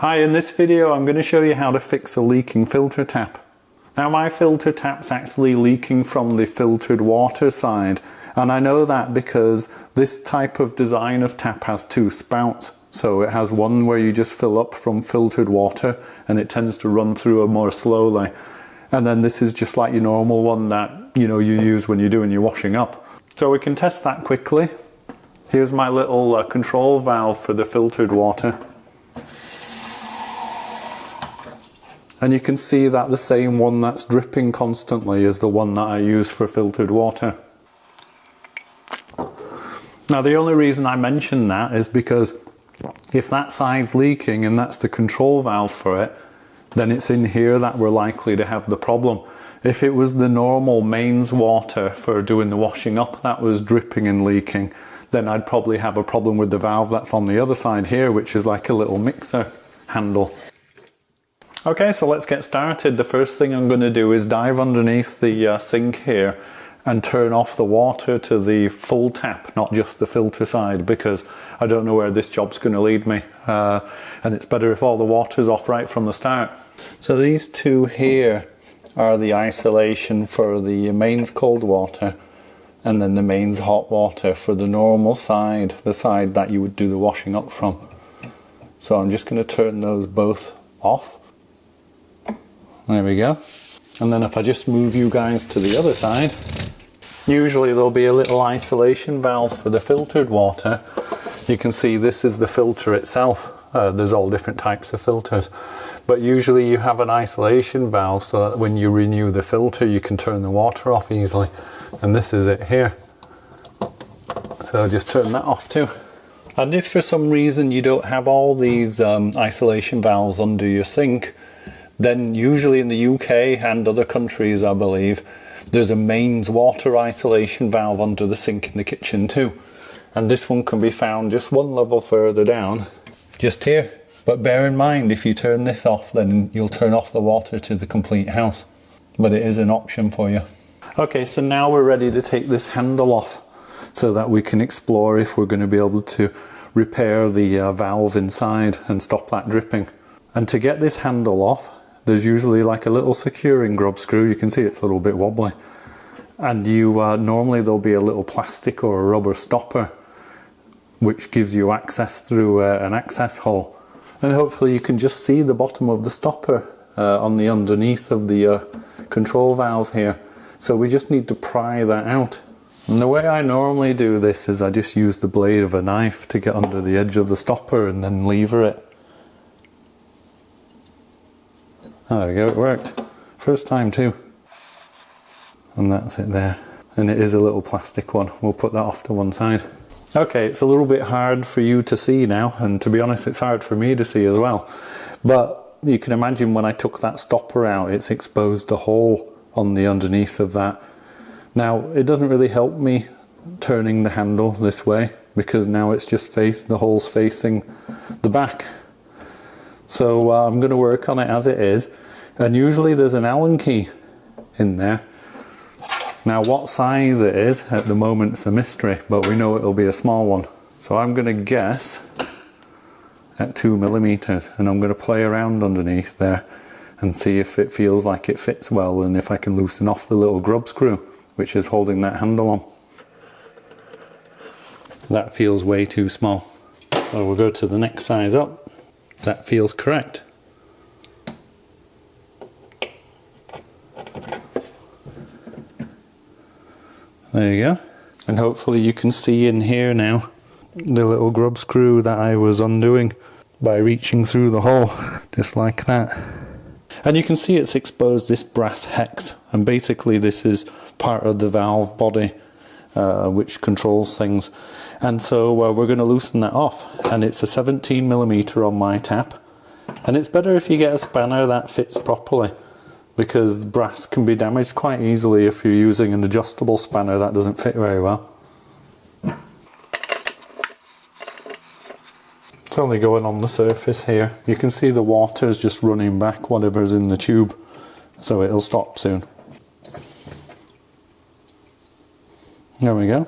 Hi, in this video I'm going to show you how to fix a leaking filter tap. Now my filter tap's actually leaking from the filtered water side, and I know that because this type of design of tap has two spouts. So it has one where you just fill up from filtered water and it tends to run through more slowly. And then this is just like your normal one that you use when you're doing your washing up. So we can test that quickly. Here's my little control valve for the filtered water. And you can see that the same one that's dripping constantly is the one that I use for filtered water. Now the only reason I mention that is because if that side's leaking and that's the control valve for it, then it's in here that we're likely to have the problem. If it was the normal mains water for doing the washing up that was dripping and leaking, then I'd probably have a problem with the valve that's on the other side here, which is like a little mixer handle. Okay, so let's get started. The first thing I'm going to do is dive underneath the sink here and turn off the water to the full tap, not just the filter side, because I don't know where this job's going to lead me. And it's better if all the water's off right from the start. So these two here are the isolation for the mains cold water and then the mains hot water for the normal side, the side that you would do the washing up from. So I'm just going to turn those both off. There we go. And then if I just move you guys to the other side, usually there'll be a little isolation valve for the filtered water. You can see this is the filter itself. There's all different types of filters. But usually you have an isolation valve so that when you renew the filter you can turn the water off easily. And this is it here. So just turn that off too. And if for some reason you don't have all these isolation valves under your sink, then usually in the UK and other countries I believe, there's a mains water isolation valve under the sink in the kitchen too. And this one can be found just one level further down, just here. But bear in mind, if you turn this off, then you'll turn off the water to the complete house. But it is an option for you. Okay, so now we're ready to take this handle off so that we can explore if we're going to be able to repair the valve inside and stop that dripping. And to get this handle off, there's usually like a little securing grub screw. You can see it's a little bit wobbly. And normally there'll be a little plastic or a rubber stopper which gives you access through an access hole. And hopefully you can just see the bottom of the stopper on the underneath of the control valve here. So we just need to pry that out. And the way I normally do this is I just use the blade of a knife to get under the edge of the stopper and then lever it. Oh, there we go, it worked. First time too. And that's it there. And it is a little plastic one. We'll put that off to one side. Okay, it's a little bit hard for you to see now, and to be honest it's hard for me to see as well. But you can imagine when I took that stopper out, it's exposed a hole on the underneath of that. Now, it doesn't really help me turning the handle this way, because now it's just the hole's facing the back. So I'm going to work on it as it is, and usually there's an Allen key in there. Now what size it is at the moment is a mystery, but we know it'll be a small one. So I'm going to guess at 2mm, and I'm going to play around underneath there and see if it feels like it fits well and if I can loosen off the little grub screw which is holding that handle on. That feels way too small. So we'll go to the next size up. That feels correct. There you go. And hopefully you can see in here now the little grub screw that I was undoing by reaching through the hole, just like that. And you can see it's exposed this brass hex, and basically this is part of the valve body which controls things. And so we're going to loosen that off, and it's a 17mm on my tap, and it's better if you get a spanner that fits properly, because brass can be damaged quite easily if you're using an adjustable spanner that doesn't fit very well. It's only going on the surface here. You can see the water is just running back whatever's in the tube, so it'll stop soon. There we go.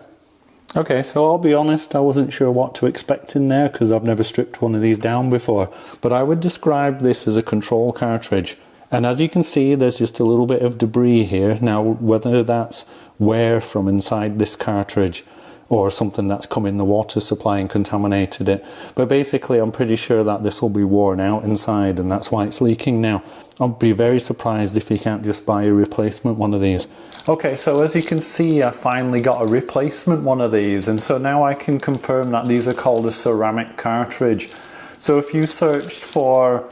Okay, so I'll be honest, I wasn't sure what to expect in there because I've never stripped one of these down before. But I would describe this as a control cartridge. And as you can see, there's just a little bit of debris here. Now, whether that's wear from inside this cartridge or something that's come in the water supply and contaminated it. But basically, I'm pretty sure that this will be worn out inside and that's why it's leaking now. I'll be very surprised if you can't just buy a replacement one of these. Okay, so as you can see, I finally got a replacement one of these. And so now I can confirm that these are called a ceramic cartridge. So if you searched for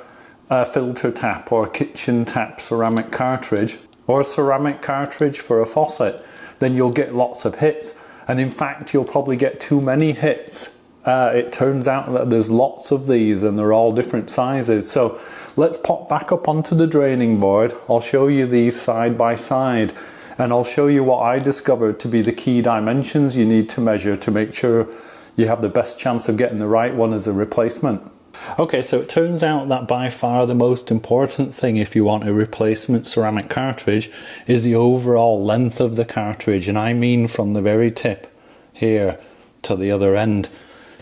a filter tap or a kitchen tap ceramic cartridge or a ceramic cartridge for a faucet, then you'll get lots of hits. And in fact, you'll probably get too many hits. It turns out that there's lots of these and they're all different sizes. So let's pop back up onto the draining board. I'll show you these side by side and I'll show you what I discovered to be the key dimensions you need to measure to make sure you have the best chance of getting the right one as a replacement. Okay, so it turns out that by far the most important thing if you want a replacement ceramic cartridge is the overall length of the cartridge, and I mean from the very tip here to the other end.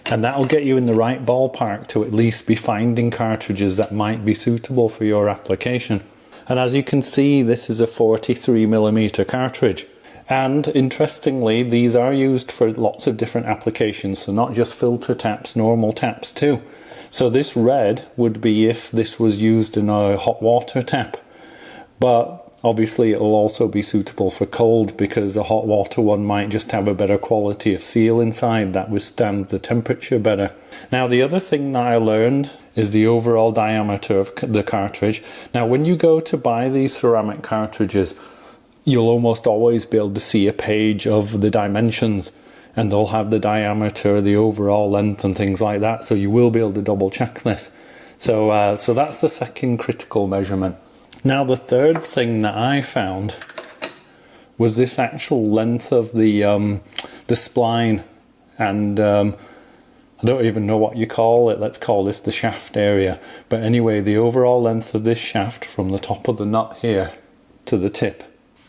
And that'll get you in the right ballpark to at least be finding cartridges that might be suitable for your application. And as you can see, this is a 43mm cartridge. And interestingly, these are used for lots of different applications, so not just filter taps, normal taps too. So this red would be if this was used in a hot water tap, but obviously it will also be suitable for cold because the hot water one might just have a better quality of seal inside that withstand the temperature better. Now the other thing that I learned is the overall diameter of the cartridge. Now when you go to buy these ceramic cartridges, you'll almost always be able to see a page of the dimensions. And they'll have the diameter, the overall length and things like that. So you will be able to double check this. So that's the second critical measurement. Now the third thing that I found was this actual length of the spline. And I don't even know what you call it. Let's call this the shaft area. But anyway, the overall length of this shaft from the top of the nut here to the tip.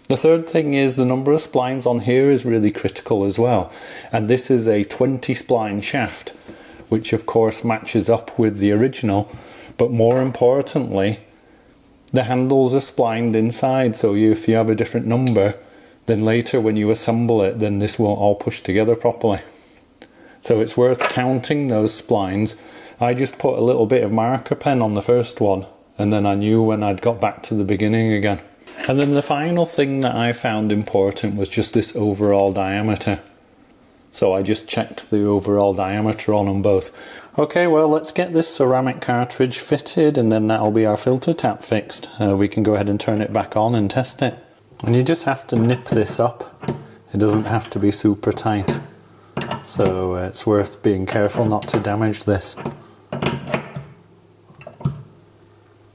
The third thing is the number of splines on here is really critical as well. And this is a 20 spline shaft, which of course matches up with the original. But more importantly, the handles are splined inside. So if you have a different number, then later when you assemble it, then this won't all push together properly. So it's worth counting those splines. I just put a little bit of marker pen on the first one, and then I knew when I'd got back to the beginning again. And then the final thing that I found important was just this overall diameter. So I just checked the overall diameter on them both. Okay, well, let's get this ceramic cartridge fitted and then that'll be our filter tap fixed. We can go ahead and turn it back on and test it. And you just have to nip this up. It doesn't have to be super tight. So it's worth being careful not to damage this.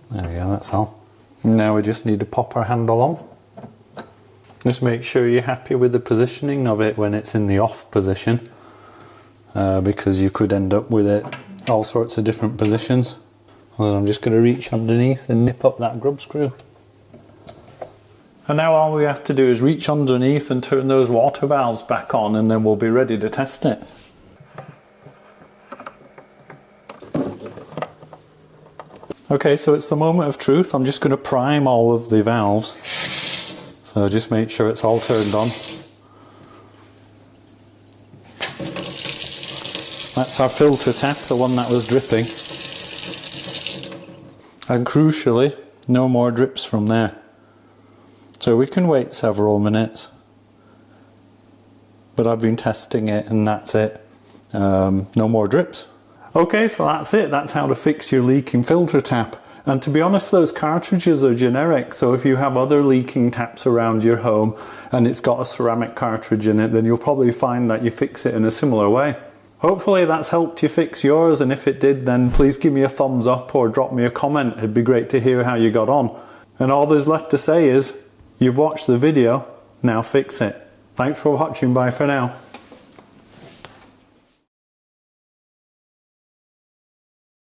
There we go, that's all. Now we just need to pop our handle on. Just make sure you're happy with the positioning of it when it's in the off position, because you could end up with it all sorts of different positions. And then I'm just going to reach underneath and nip up that grub screw. And now all we have to do is reach underneath and turn those water valves back on, and then we'll be ready to test it. Okay, so it's the moment of truth. I'm just going to prime all of the valves. So just make sure it's all turned on. That's our filter tap, the one that was dripping. And crucially, no more drips from there. So we can wait several minutes. But I've been testing it and that's it. No more drips. Okay, so that's it. That's how to fix your leaking filter tap. And to be honest, those cartridges are generic. So if you have other leaking taps around your home and it's got a ceramic cartridge in it, then you'll probably find that you fix it in a similar way. Hopefully that's helped you fix yours, and if it did, then please give me a thumbs up or drop me a comment. It'd be great to hear how you got on. And all there's left to say is, you've watched the video, now fix it. Thanks for watching, bye for now.